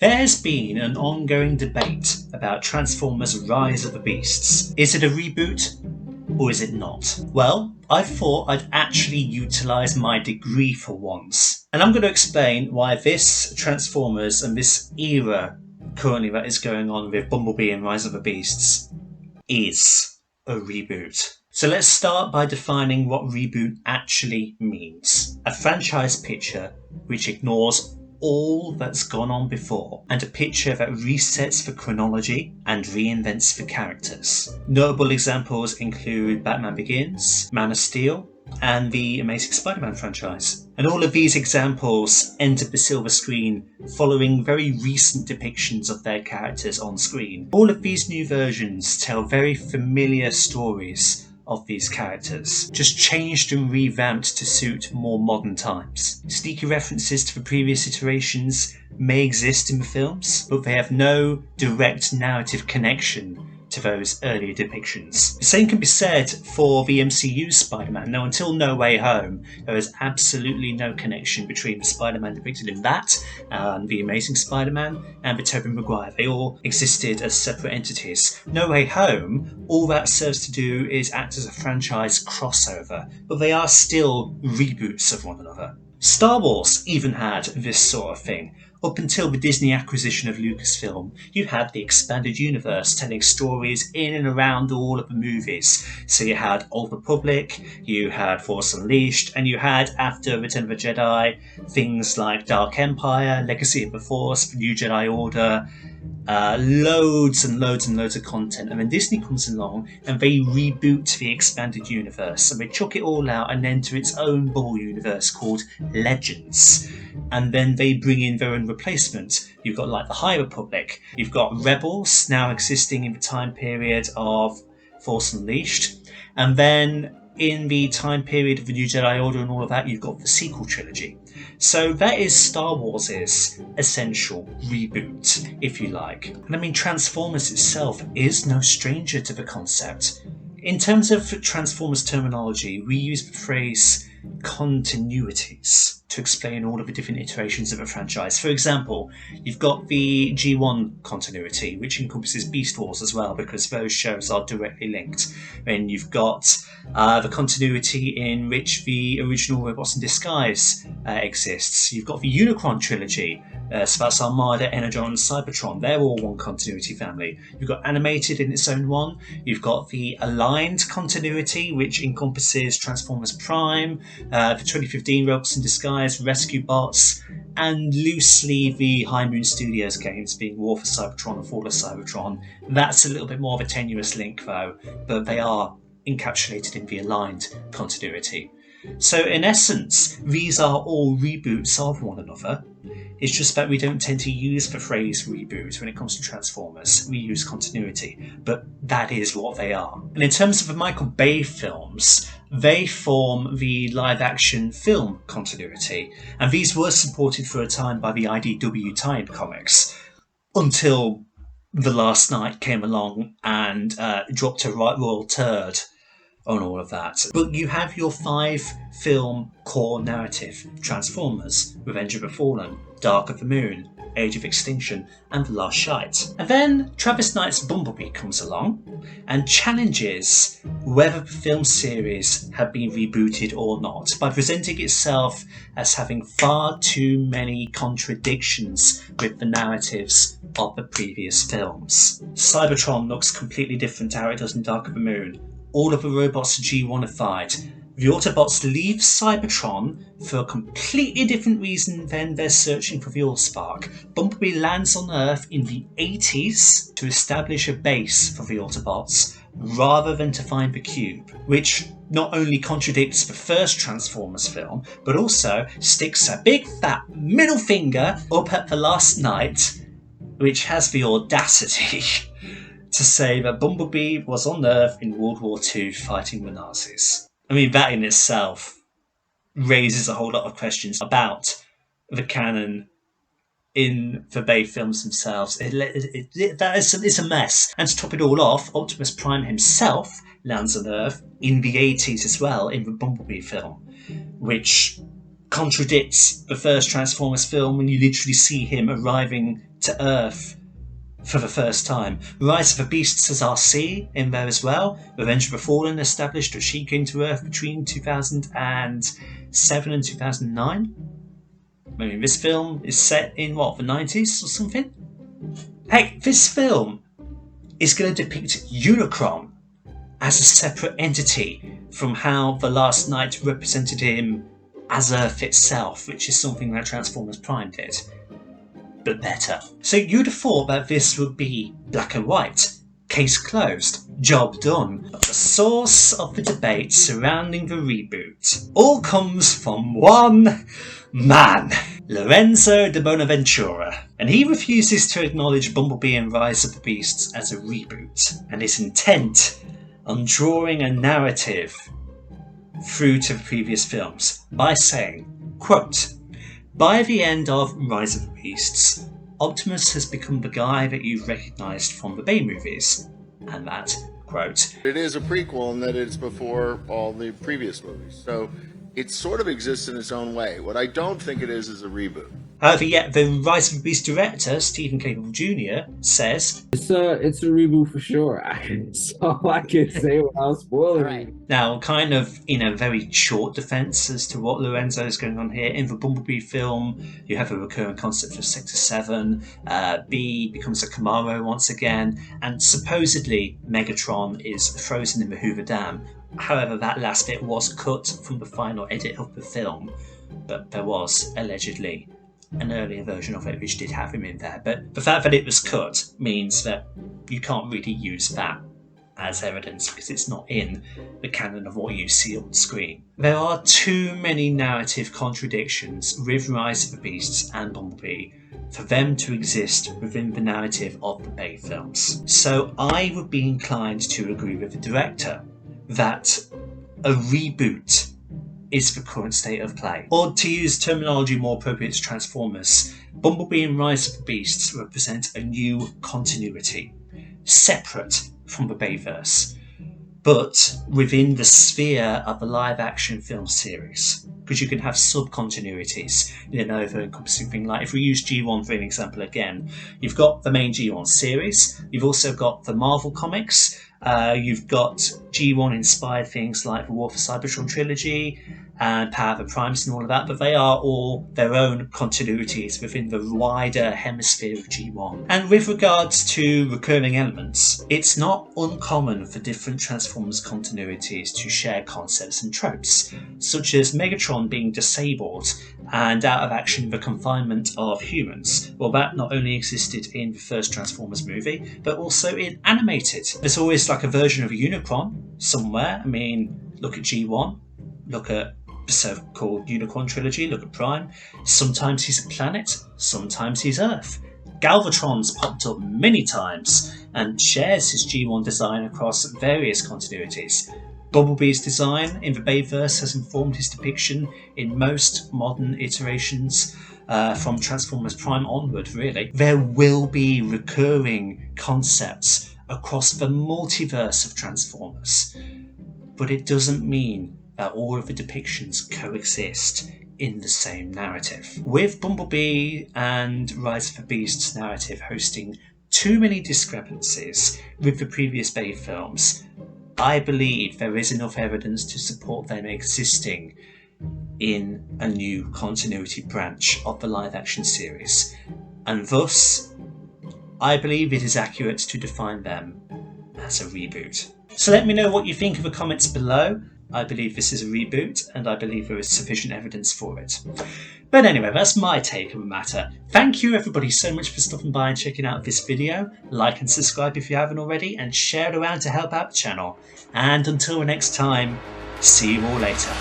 There's been an ongoing debate about Transformers Rise of the Beasts. Is it a reboot or is it not? Well, I thought I'd actually utilise my degree for once. And I'm going to explain why this Transformers and this era currently that is going on with Bumblebee and Rise of the Beasts is a reboot. So let's start by defining what reboot actually means. A franchise picture which ignores all that's gone on before, and a picture that resets the chronology and reinvents the characters. Notable examples include Batman Begins, Man of Steel, and the Amazing Spider-Man franchise. And all of these examples entered the silver screen following very recent depictions of their characters on screen. All of these new versions tell very familiar stories of these characters, just changed and revamped to suit more modern times. Sneaky references to the previous iterations may exist in the films, but they have no direct narrative connection to those earlier depictions. The same can be said for the MCU Spider-Man. Now, until No Way Home, there is absolutely no connection between the Spider-Man depicted in that and the Amazing Spider-Man and the Tobey Maguire. They all existed as separate entities. No Way Home, all that serves to do is act as a franchise crossover, but they are still reboots of one another. Star Wars even had this sort of thing. Up until the Disney acquisition of Lucasfilm, you had the expanded universe telling stories in and around all of the movies. So you had Old Republic, you had Force Unleashed, and you had, after Return of the Jedi, things like Dark Empire, Legacy of the Force, The New Jedi Order, loads and loads and loads of content. And then Disney comes along and they reboot the expanded universe, and they chuck it all out and enter its own bubble universe called Legends. And then they bring in their own replacement. You've got like the High Republic, you've got Rebels now existing in the time period of Force Unleashed, and then in the time period of the New Jedi Order and all of that, you've got the sequel trilogy. So that is Star Wars' essential reboot, if you like. And I mean, Transformers itself is no stranger to the concept. In terms of Transformers terminology, we use the phrase continuities to explain all of the different iterations of a franchise. For example, you've got the G1 continuity, which encompasses Beast Wars as well, because those shows are directly linked. Then you've got the continuity in which the original Robots in Disguise exists. You've got the Unicron trilogy, so that's Armada, Energon and Cybertron. They're all one continuity family. You've got animated in its own one. You've got the aligned continuity, which encompasses Transformers Prime, the 2015 Robots in Disguise, Rescue Bots, and loosely the High Moon Studios games, being War for Cybertron and Fall of Cybertron. That's a little bit more of a tenuous link though, but they are encapsulated in the aligned continuity. So in essence, these are all reboots of one another. It's just that we don't tend to use the phrase reboot when it comes to Transformers. We use continuity, but that is what they are. And in terms of the Michael Bay films, they form the live-action film continuity, and these were supported for a time by the IDW tie-in comics, until The Last Night came along and dropped a right royal turd on all of that. But you have your 5-film core narrative: Transformers, Revenge of the Fallen, Dark of the Moon, Age of Extinction, and The Last Shite. And then Travis Knight's Bumblebee comes along and challenges whether the film series had been rebooted or not, by presenting itself as having far too many contradictions with the narratives of the previous films. Cybertron looks completely different to how it does in Dark of the Moon. All of the robots are G1ified. The Autobots leave Cybertron for a completely different reason than they're searching for the Allspark. Bumblebee lands on Earth in the 80s to establish a base for the Autobots, rather than to find the cube, which not only contradicts the first Transformers film, but also sticks a big fat middle finger up at The Last Night, which has the audacity to say that Bumblebee was on Earth in World War II fighting the Nazis. I mean, that in itself raises a whole lot of questions about the canon in the Bay films themselves. It's a mess. And to top it all off, Optimus Prime himself lands on Earth in the 80s as well, in the Bumblebee film, which contradicts the first Transformers film when you literally see him arriving to Earth for the first time. Rise of the Beasts has RC in there as well. Revenge of the Fallen established that she came to Earth between 2007 and 2009. I mean, this film is set in, what, the 90s or something? Heck, this film is going to depict Unicron as a separate entity from how The Last Knight represented him as Earth itself, which is something that Transformers Prime did, but better. So you'd have thought that this would be black and white, case closed, job done. But the source of the debate surrounding the reboot all comes from one man, Lorenzo de Bonaventura, and he refuses to acknowledge Bumblebee and Rise of the Beasts as a reboot, and is intent on drawing a narrative through to the previous films by saying, quote, "By the end of Rise of the Beasts, Optimus has become the guy that you've recognised from the Bay movies," and that, quote, "It is a prequel in that it's before all the previous movies, so it sort of exists in its own way. What I don't think it is a reboot." However, yet the Rise of the Beast director, Stephen Cable Jr., says, It's a reboot for sure. That's all I can say without spoiling. Now, kind of in a very short defence as to what Lorenzo is going on here, in the Bumblebee film, you have a recurring concept of Sector 7, B becomes a Camaro once again, and supposedly Megatron is frozen in the Hoover Dam. However, that last bit was cut from the final edit of the film, but there was, allegedly, an earlier version of it which did have him in there. But the fact that it was cut means that you can't really use that as evidence because it's not in the canon of what you see on screen. There are too many narrative contradictions with Rise of the Beasts and Bumblebee for them to exist within the narrative of the Bay films. So I would be inclined to agree with the director that a reboot is the current state of play. Or to use terminology more appropriate to Transformers, Bumblebee and Rise of the Beasts represent a new continuity, separate from the Bayverse, but within the sphere of the live-action film series. Because you can have sub-continuities in an over-encompassing thing. Like if we use G1 for an example again, you've got the main G1 series, you've also got the Marvel comics, you've got G1-inspired things like the War for Cybertron trilogy and Power of the Primes and all of that, but they are all their own continuities within the wider hemisphere of G1. And with regards to recurring elements, it's not uncommon for different Transformers continuities to share concepts and tropes, such as Megatron being disabled and out of action in the confinement of humans. Well, that not only existed in the first Transformers movie, but also in animated. There's always like a version of a Unicron somewhere. I mean, look at G1, look at the so-called Unicorn trilogy, look at Prime. Sometimes he's a planet, sometimes he's Earth. Galvatron's popped up many times and shares his G1 design across various continuities. Bumblebee's design in the Bayverse has informed his depiction in most modern iterations from Transformers Prime onward, really. There will be recurring concepts across the multiverse of Transformers, but it doesn't mean that all of the depictions coexist in the same narrative. With Bumblebee and Rise of the Beasts narrative hosting too many discrepancies with the previous Bay films, I believe there is enough evidence to support them existing in a new continuity branch of the live-action series, and thus I believe it is accurate to define them as a reboot. So let me know what you think in the comments below. I believe this is a reboot, and I believe there is sufficient evidence for it. But anyway, that's my take on the matter. Thank you everybody so much for stopping by and checking out this video. Like and subscribe if you haven't already, and share it around to help out the channel. And until next time, see you all later.